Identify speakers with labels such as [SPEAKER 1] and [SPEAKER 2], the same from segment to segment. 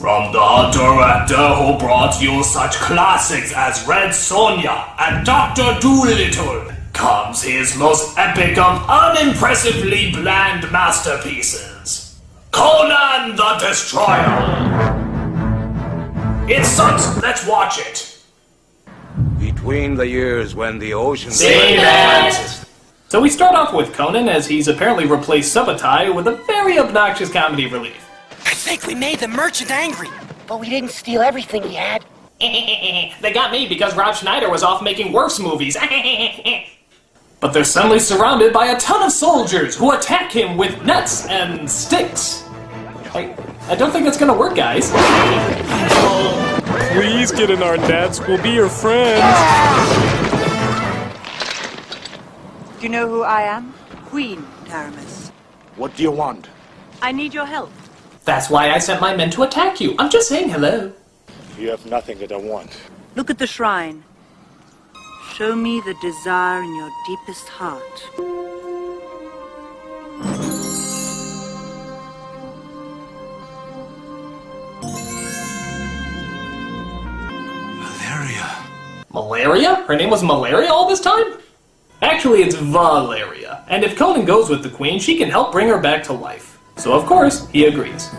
[SPEAKER 1] From the director who brought you such classics as Red Sonja and Dr. Dolittle comes his most epic of unimpressively bland masterpieces, Conan the Destroyer. It sucks, let's watch it.
[SPEAKER 2] Between the years when the ocean...
[SPEAKER 1] See that?
[SPEAKER 3] So we start off with Conan, as he's apparently replaced Subotai with a very obnoxious comedy relief.
[SPEAKER 4] I think we made the merchant angry.
[SPEAKER 5] But we didn't steal everything he had.
[SPEAKER 3] They got me because Rob Schneider was off making worse movies. But they're suddenly surrounded by a ton of soldiers who attack him with nets and sticks. I don't think that's gonna work, guys.
[SPEAKER 6] Please get in our nets. We'll be your friends.
[SPEAKER 7] Do you know who I am? Queen Taramis.
[SPEAKER 2] What do you want?
[SPEAKER 7] I need your help.
[SPEAKER 3] That's why I sent my men to attack you. I'm just saying hello.
[SPEAKER 2] You have nothing that I want.
[SPEAKER 7] Look at the shrine. Show me the desire in your deepest heart.
[SPEAKER 3] Malaria? Her name was Malaria all this time? Actually, it's Valeria. And if Conan goes with the queen, she can help bring her back to life. So of course, he agrees.
[SPEAKER 1] Hail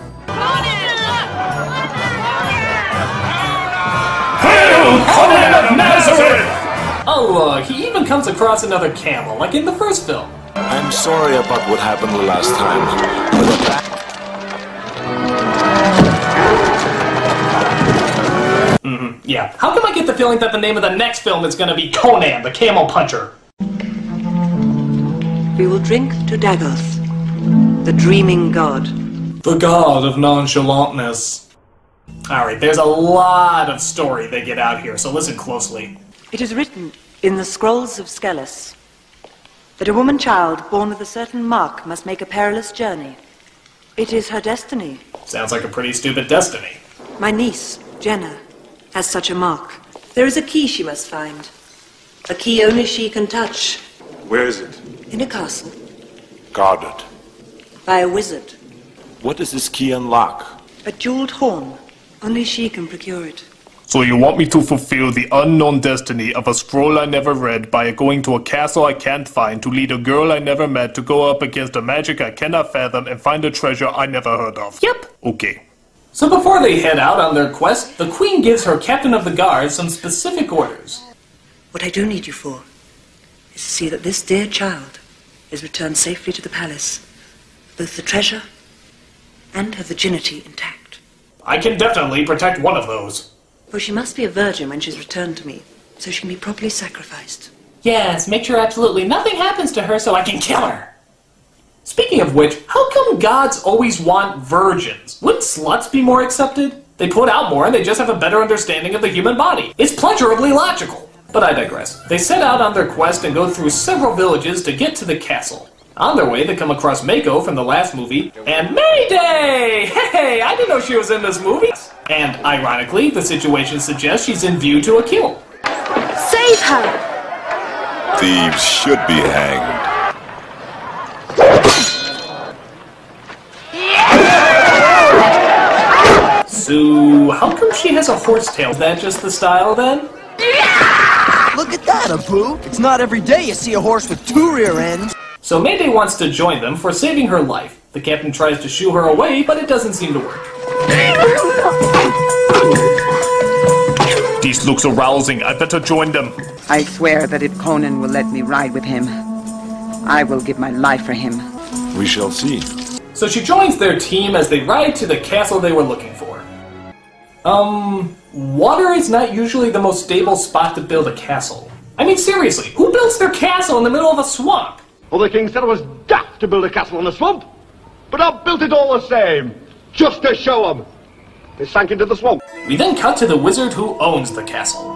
[SPEAKER 1] Conan of Nazareth!
[SPEAKER 3] Oh, he even comes across another camel, like in the first film.
[SPEAKER 8] I'm sorry about what happened the last time.
[SPEAKER 3] Yeah. How come I get the feeling that the name of the next film is gonna be Conan, the Camel Puncher?
[SPEAKER 7] We will drink to Dagoth, the dreaming god.
[SPEAKER 3] The god of nonchalantness. Alright, there's a lot of story they get out here, so listen closely.
[SPEAKER 7] It is written in the scrolls of Skelos that a woman child born with a certain mark must make a perilous journey. It is her destiny.
[SPEAKER 3] Sounds like a pretty stupid destiny.
[SPEAKER 7] My niece, Jenna, has such a mark. There is a key she must find. A key only she can touch.
[SPEAKER 8] Where is it?
[SPEAKER 7] In a castle.
[SPEAKER 8] Guarded.
[SPEAKER 7] By a wizard.
[SPEAKER 8] What does this key unlock?
[SPEAKER 7] A jeweled horn. Only she can procure it.
[SPEAKER 6] So you want me to fulfill the unknown destiny of a scroll I never read by going to a castle I can't find to lead a girl I never met to go up against a magic I cannot fathom and find a treasure I never heard of?
[SPEAKER 3] Yep.
[SPEAKER 6] Okay.
[SPEAKER 3] So before they head out on their quest, the queen gives her captain of the guard some specific orders.
[SPEAKER 7] What I do need you for is to see that this dear child is returned safely to the palace, both the treasure and her virginity intact.
[SPEAKER 3] I can definitely protect one of those.
[SPEAKER 7] For she must be a virgin when she's returned to me, so she can be properly sacrificed.
[SPEAKER 3] Yes, make sure absolutely nothing happens to her so I can kill her. Speaking of which, how come gods always want virgins? Wouldn't sluts be more accepted? They put out more and they just have a better understanding of the human body. It's pleasurably logical. But I digress. They set out on their quest and go through several villages to get to the castle. On their way, they come across Mako from the last movie, and Mayday! Hey, I didn't know she was in this movie! And, ironically, the situation suggests she's in view to a kill.
[SPEAKER 7] Save her!
[SPEAKER 8] Thieves should be hanged.
[SPEAKER 3] So, how come she has a horse tail? Is that just the style, then?
[SPEAKER 9] Look at that, Abu! It's not every day you see a horse with two rear ends.
[SPEAKER 3] So Mayday wants to join them for saving her life. The captain tries to shoo her away, but it doesn't seem to work.
[SPEAKER 6] These looks arousing. I better join them.
[SPEAKER 10] I swear that if Conan will let me ride with him, I will give my life for him.
[SPEAKER 8] We shall see.
[SPEAKER 3] So she joins their team as they ride to the castle they were looking for. Water is not usually the most stable spot to build a castle. I mean, seriously, who builds their castle in the middle of a swamp?
[SPEAKER 11] Well, the king said it was daft to build a castle in a swamp, but I built it all the same, just to show him. They sank into the swamp.
[SPEAKER 3] We then cut to the wizard who owns the castle.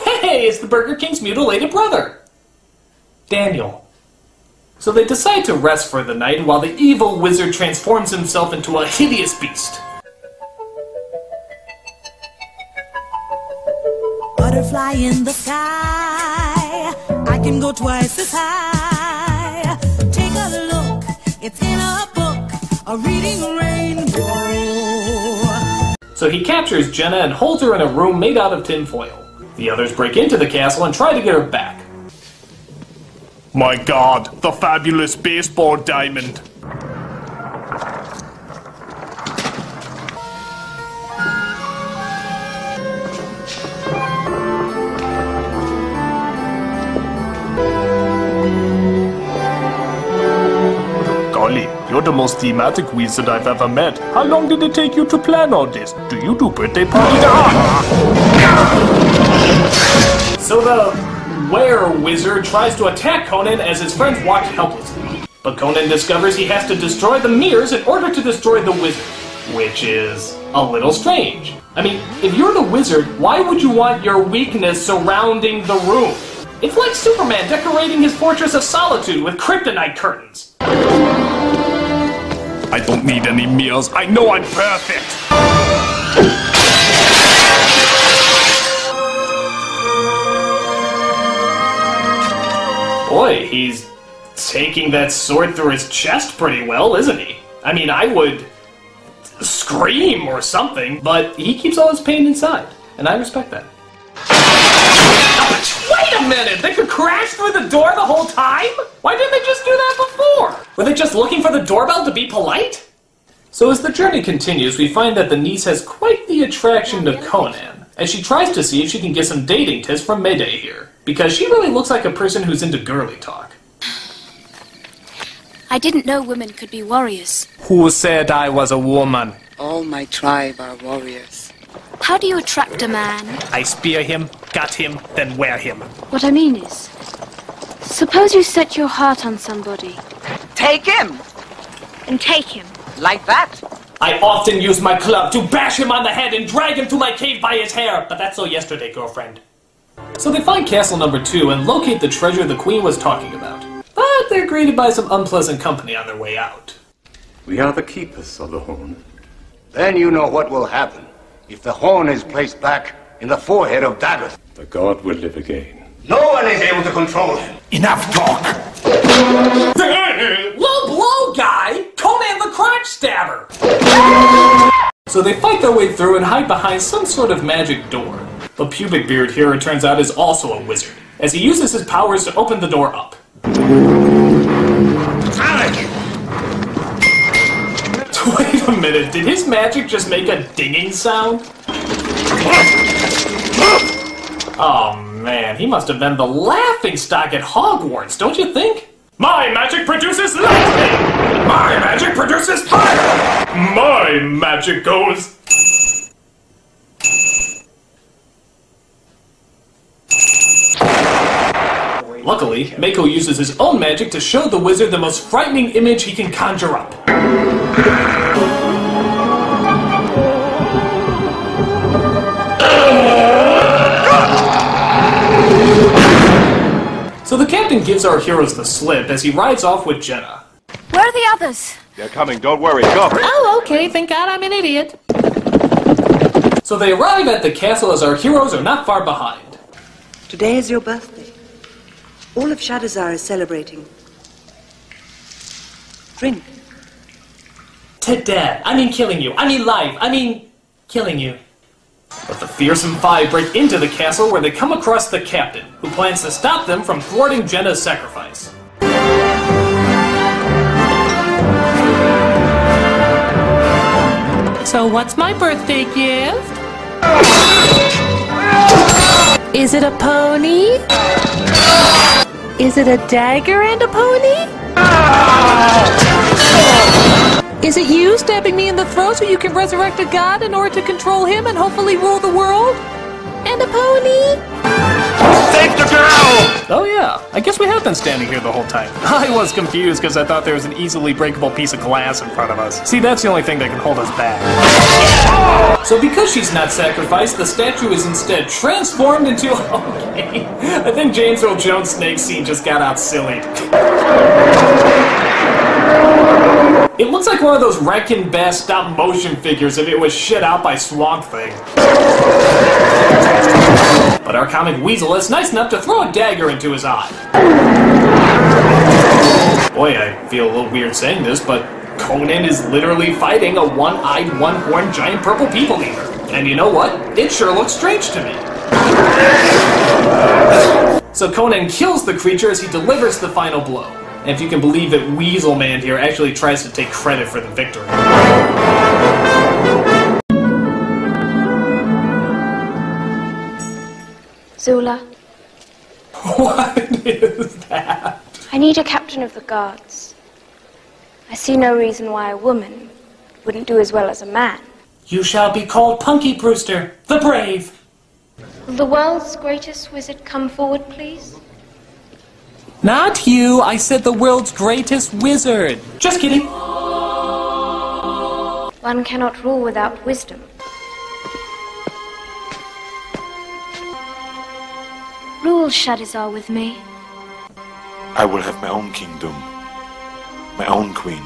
[SPEAKER 3] Hey, it's the Burger King's mutilated brother, Daniel. So they decide to rest for the night while the evil wizard transforms himself into a hideous beast.
[SPEAKER 12] Butterfly in the sky, I can go twice as high. Take a look, it's in a book. a reading rainbow.
[SPEAKER 3] So he captures Jenna and holds her in a room made out of tinfoil. The others break into the castle and try to get her back.
[SPEAKER 6] My god, the fabulous baseball diamond. Golly, you're the most thematic wizard I've ever met. How long did it take you to plan all this? Do you do birthday parties?
[SPEAKER 3] So the were-wizard tries to attack Conan as his friends watch helplessly. But Conan discovers he has to destroy the mirrors in order to destroy the wizard, which is a little strange. I mean, if you're the wizard, why would you want your weakness surrounding the room? It's like Superman decorating his Fortress of Solitude with kryptonite curtains.
[SPEAKER 6] I don't need any meals. I know I'm perfect.
[SPEAKER 3] Boy, he's taking that sword through his chest pretty well, isn't he? I mean, I would scream or something, but he keeps all his pain inside, and I respect that. Wait a minute! They could crash through the door the whole time? Why didn't they just do that before? Were they just looking for the doorbell to be polite? So as the journey continues, we find that the niece has quite the attraction to Conan, as she tries to see if she can get some dating tips from Mayday here, because she really looks like a person who's into girly talk.
[SPEAKER 13] I didn't know women could be warriors.
[SPEAKER 6] Who said I was a woman?
[SPEAKER 10] All my tribe are warriors.
[SPEAKER 13] How do you attract a man?
[SPEAKER 6] I spear him, gut him, then wear him.
[SPEAKER 13] What I mean is, suppose you set your heart on somebody.
[SPEAKER 10] Take him!
[SPEAKER 13] And take him.
[SPEAKER 10] Like that?
[SPEAKER 3] I often use my club to bash him on the head and drag him to my cave by his hair, but that's all yesterday, girlfriend. So they find castle number 2 and locate the treasure the queen was talking about. But they're greeted by some unpleasant company on their way out.
[SPEAKER 14] We are the keepers of the horn. Then you know what will happen if the horn is placed back in the forehead of Daggett. The god will live again. No one is able to control him. Enough talk!
[SPEAKER 3] Low blow, guy! Conan the crotch stabber! So they fight their way through and hide behind some sort of magic door. But Pubic Beard here, it turns out, is also a wizard, as he uses his powers to open the door up. Wait a minute, did his magic just make a dinging sound? Oh man, he must have been the laughingstock at Hogwarts, don't you think? My magic produces lightning! My magic produces fire! My magic goes... Luckily, Mako uses his own magic to show the wizard the most frightening image he can conjure up. So the captain gives our heroes the slip as he rides off with Jenna.
[SPEAKER 13] Where are the others?
[SPEAKER 8] They're coming, don't worry, go!
[SPEAKER 3] Oh, okay, thank God I'm an idiot. So they arrive at the castle as our heroes are not far behind.
[SPEAKER 7] Today is your birthday. All of Shadowzar is celebrating. Drink.
[SPEAKER 3] To death. I mean killing you. I mean life. I mean killing you. But the fearsome five break into the castle where they come across the captain, who plans to stop them from thwarting Jenna's sacrifice.
[SPEAKER 15] So what's my birthday gift? Is it a pony? Is it a dagger and a pony? Is it you stabbing me in the throat so you can resurrect a god in order to control him and hopefully rule the world? And a pony?
[SPEAKER 6] Save the girl! Oh yeah, I guess we have been standing here the whole time. I was confused because I thought there was an easily breakable piece of glass in front of us. See, that's the only thing that can hold us back.
[SPEAKER 3] So because she's not sacrificed, the statue is instead transformed into... Okay, I think James Earl Jones' snake scene just got out silly. It looks like one of those Rankin Bass stop-motion figures if it was shit out by Swamp Thing. But our comic weasel is nice enough to throw a dagger into his eye. Boy, I feel a little weird saying this, but Conan is literally fighting a one-eyed, one-horned giant purple people eater. And you know what? It sure looks strange to me. So Conan kills the creature as he delivers the final blow. And if you can believe it, Weasel Man here actually tries to take credit for the victory.
[SPEAKER 13] Zula,
[SPEAKER 3] What is that?
[SPEAKER 13] I need a captain of the guards. I see no reason why a woman wouldn't do as well as a man.
[SPEAKER 3] You shall be called Punky Brewster, the Brave.
[SPEAKER 13] Will the world's greatest wizard come forward, please?
[SPEAKER 3] Not you, I said the world's greatest wizard. Just kidding.
[SPEAKER 13] One cannot rule without wisdom. Rule Shadizar with me.
[SPEAKER 8] I will have my own kingdom, my own queen.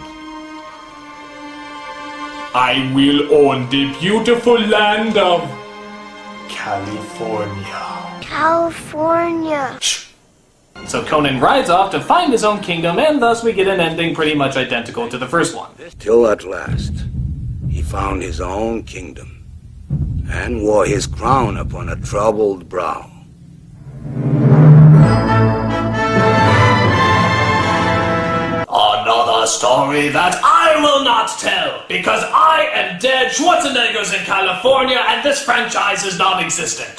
[SPEAKER 6] I will own the beautiful land of California.
[SPEAKER 16] California.
[SPEAKER 3] So Conan rides off to find his own kingdom, and thus we get an ending pretty much identical to the first one.
[SPEAKER 14] Till at last, he found his own kingdom, and wore his crown upon a troubled brow.
[SPEAKER 1] Another story that I will not tell, because I am dead Schwarzenegger's in California, and this franchise is non-existent.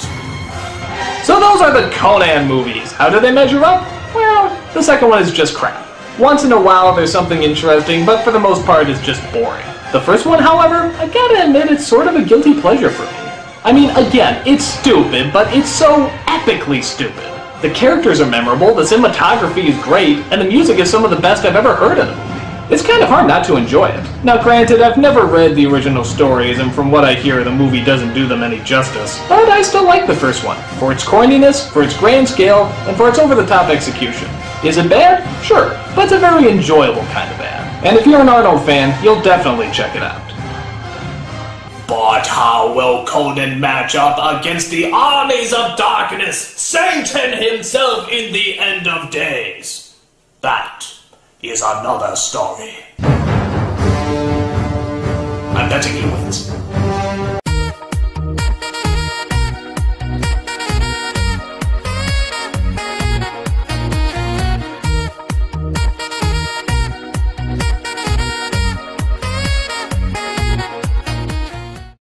[SPEAKER 3] So those are the Conan movies. How do they measure up? Well, the second one is just crap. Once in a while there's something interesting, but for the most part it's just boring. The first one, however, I gotta admit it's sort of a guilty pleasure for me. I mean, again, it's stupid, but it's so epically stupid. The characters are memorable, the cinematography is great, and the music is some of the best I've ever heard in a movie. It's kind of hard not to enjoy it. Now granted, I've never read the original stories, and from what I hear, the movie doesn't do them any justice. But I still like the first one, for its corniness, for its grand scale, and for its over-the-top execution. Is it bad? Sure, but it's a very enjoyable kind of bad. And if you're an Arnold fan, you'll definitely check it out.
[SPEAKER 1] But how will Conan match up against the armies of darkness, Satan himself in the end of days? That is another story. I'm betting he wins.